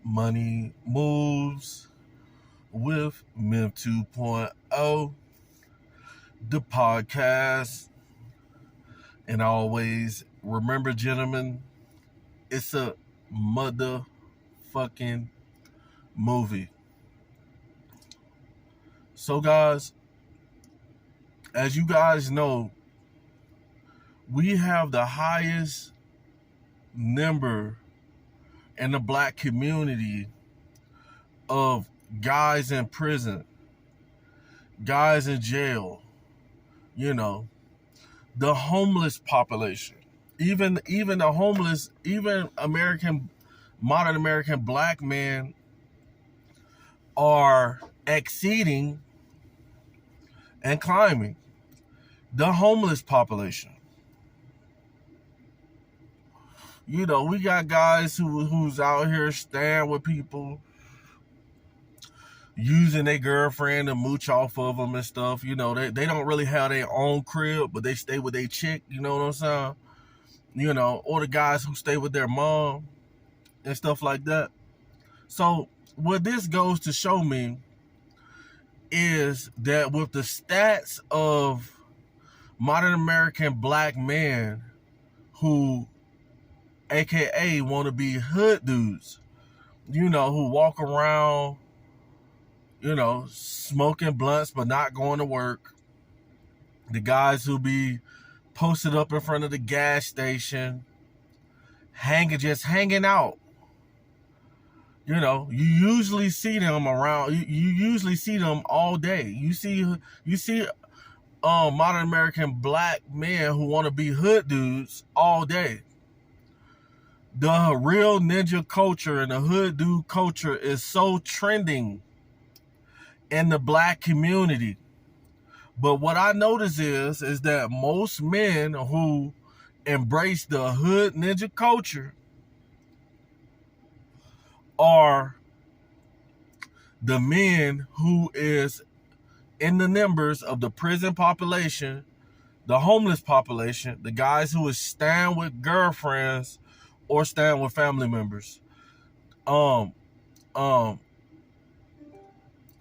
Money Moves with Mim 2.0, the podcast. And always remember, gentlemen, it's a motherfucking movie. So, guys, as you guys know, we have the highest number in the black community of guys in prison, guys in jail, the homeless population, even the homeless, even modern American black men are exceeding and climbing the homeless population. We got guys who's out here staying with people, using their girlfriend to mooch off of them and stuff. They don't really have their own crib, but they stay with their chick, you know what I'm saying? Or the guys who stay with their mom and stuff like that. So what this goes to show me is that with the stats of modern American black men who AKA want to be hood dudes, who walk around, smoking blunts but not going to work. The guys who be posted up in front of the gas station, just hanging out. You usually see them around. You usually see them all day. You see modern American black men who want to be hood dudes all day. The real ninja culture and the hood dude culture is so trending in the black community. But what I notice is that most men who embrace the hood ninja culture are the men who is in the numbers of the prison population, the homeless population, the guys who is staying with girlfriends or staying with family members. A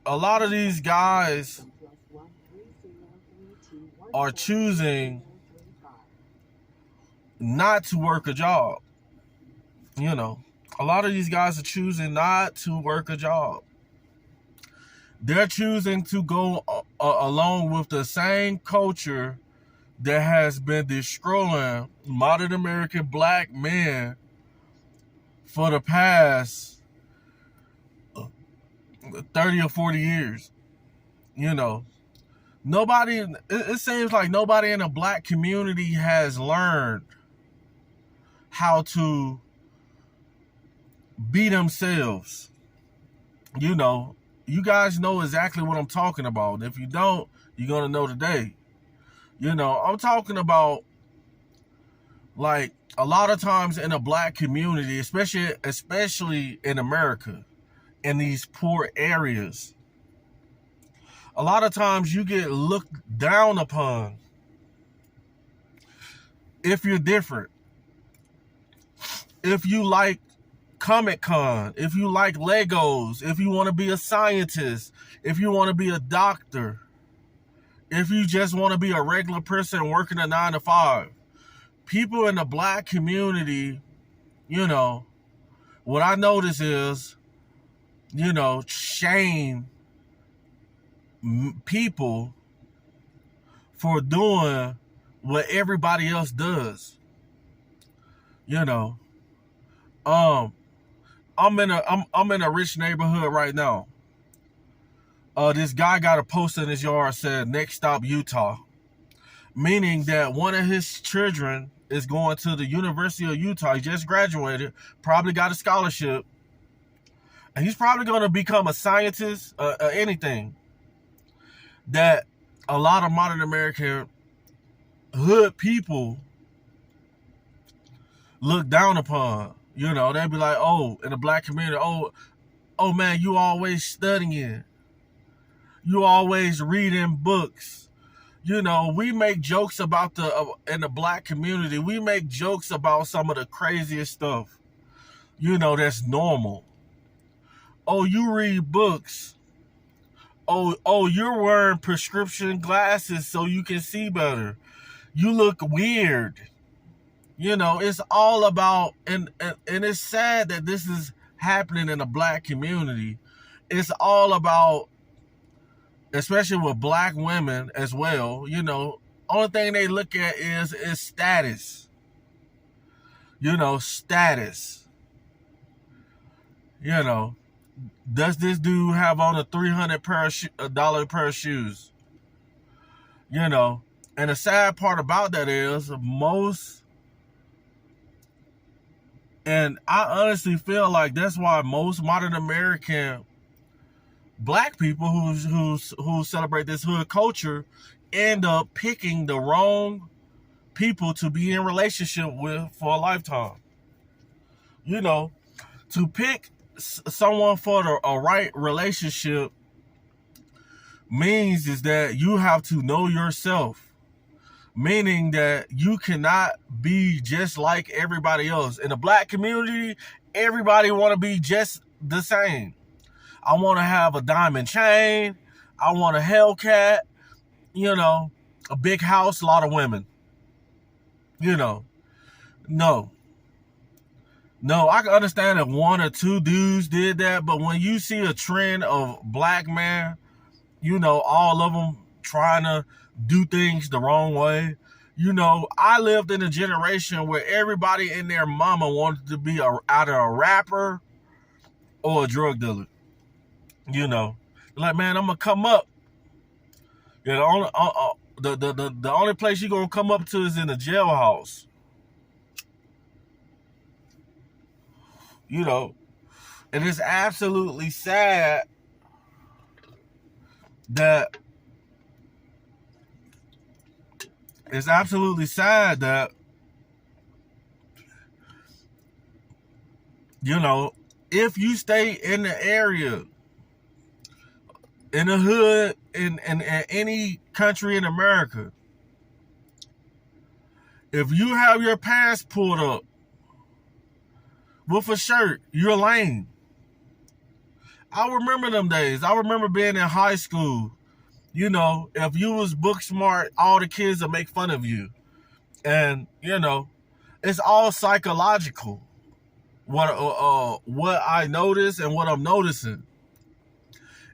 lot of these guys are choosing not to work a job. A lot of these guys are choosing not to work a job. They're choosing to go along with the same culture that has been destroying modern American black men for the past 30 or 40 years. It seems like nobody in the black community has learned how to be themselves. You guys know exactly what I'm talking about. If you don't, you're going to know today. I'm talking about, like, a lot of times in the black community, especially in America, in these poor areas, a lot of times you get looked down upon if you're different. If you like Comic-Con, if you like Legos, if you want to be a scientist, if you want to be a doctor, if you just want to be a regular person working a 9 to 5. People in the black community, what I notice is, shame people for doing what everybody else does. I'm in a rich neighborhood right now. This guy got a poster in his yard said "Next Stop Utah," meaning that one of his children is going to the University of Utah. He just graduated, probably got a scholarship, and he's probably going to become a scientist, anything that a lot of modern American hood people look down upon. They'd be like, oh, in the black community, oh man, you always studying. You always reading books. We make jokes about in the black community, we make jokes about some of the craziest stuff, that's normal. Oh, you read books. Oh, you're wearing prescription glasses so you can see better. You look weird. You know, it's all about, and it's sad that this is happening in the black community. It's all about, especially with black women as well, you know, only thing they look at is status. You know, status. You know, does this dude have on a $300 pair of shoes? You know, and the sad part about that is most, and I honestly feel like that's why most modern American black people who celebrate this hood culture end up picking the wrong people to be in relationship with for a lifetime. You know, to pick someone for a right relationship means is that you have to know yourself, meaning that you cannot be just like everybody else. In the black community, everybody want to be just the same. I want to have a diamond chain. I want a Hellcat, you know, a big house, a lot of women. You know, no, I can understand if one or two dudes did that, but when you see a trend of black men, you know, all of them trying to do things the wrong way. You know, I lived in a generation where everybody and their mama wanted to be either a rapper or a drug dealer. You know, like, man, I'm gonna come up. You know, the only place you're gonna come up to is in the jailhouse. You know, and it's absolutely sad that you know, if you stay in the area, in the hood, in any country in America, if you have your pants pulled up with a shirt, you're lame. I remember them days. I remember being in high school. You know, if you was book smart, all the kids will make fun of you. And, you know, it's all psychological. What I notice and what I'm noticing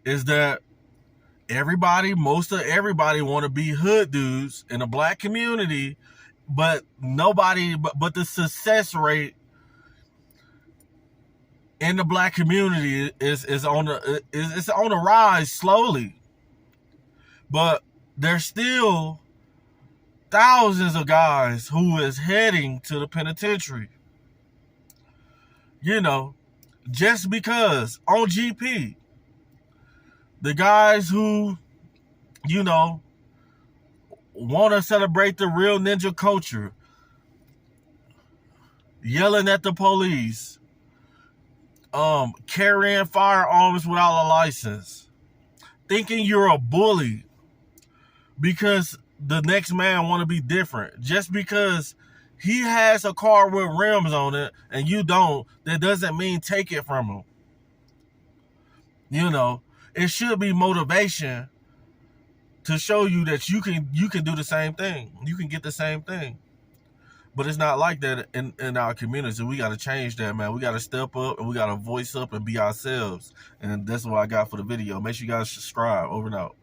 is that most of everybody want to be hood dudes in the black community, but but the success rate in the black community is on the rise slowly. But there's still thousands of guys who is heading to the penitentiary. You know, just because on GP, the guys who, you know, want to celebrate the real ninja culture, yelling at the police, carrying firearms without a license, thinking you're a bully because the next man want to be different. Just because he has a car with rims on it and you don't, that doesn't mean take it from him. You know, it should be motivation to show you that you can do the same thing. You can get the same thing. But it's not like that in our community. We got to change that, man. We got to step up and we got to voice up and be ourselves. And that's what I got for the video. Make sure you guys subscribe. Over and out.